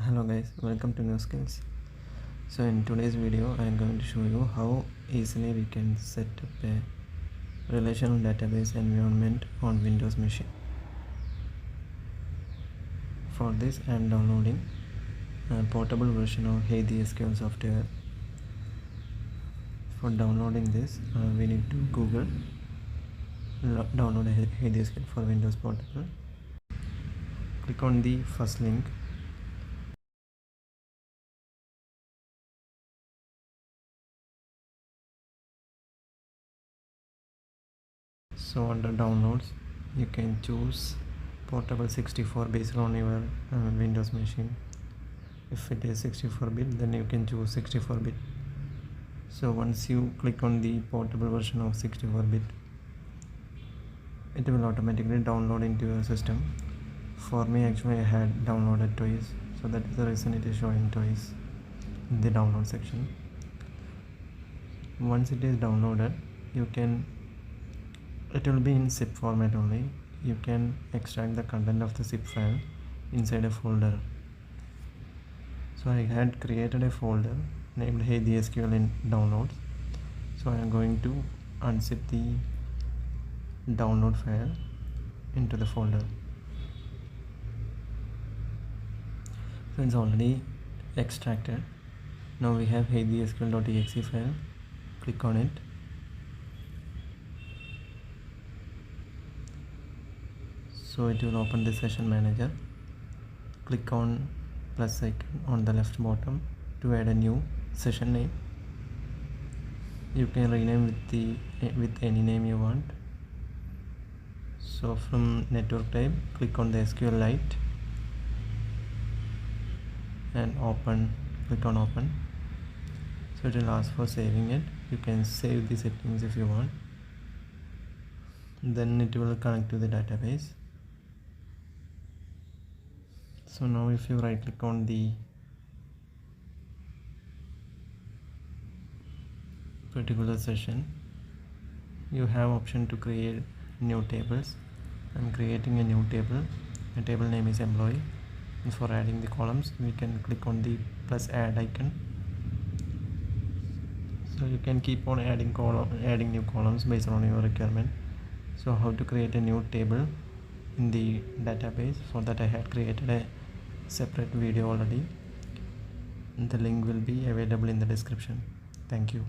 Hello guys, welcome to New Skills. So in today's video I am going to show you how easily we can set up a relational database environment on Windows machine. For this I am downloading a portable version of HeidiSQL software. For downloading this we need to Google download HeidiSQL for Windows Portable. Click on the first link. So under downloads you can choose portable 64 based on your Windows machine. If it is 64-bit, then you can choose 64-bit. So once you click on the portable version of 64-bit, it will automatically download into your system. For me, actually I had downloaded twice, so that is the reason it is showing twice in the download section. Once it is downloaded, it will be in zip format only. You can extract the content of the zip file inside a folder. So I had created a folder named HeidiSQL in downloads. So I am going to unzip the download file into the folder. So it's already extracted. Now we have HeidiSQL.exe file. Click on it. So it will open the session manager. Click on plus icon on the left bottom to add a new session name. You can rename with any name you want. So from network type, click on the SQLite and open. Click on open. So it will ask for saving it. You can save the settings if you want. Then it will connect to the database. So now if you right click on the particular session, you have option to create new tables. I'm creating a new table. The table name is employee, and for adding the columns we can click on the plus add icon. So you can keep on adding new columns based on your requirement. So how to create a new table in the database, for that I had created a separate video already. The link will be available in the description. Thank you.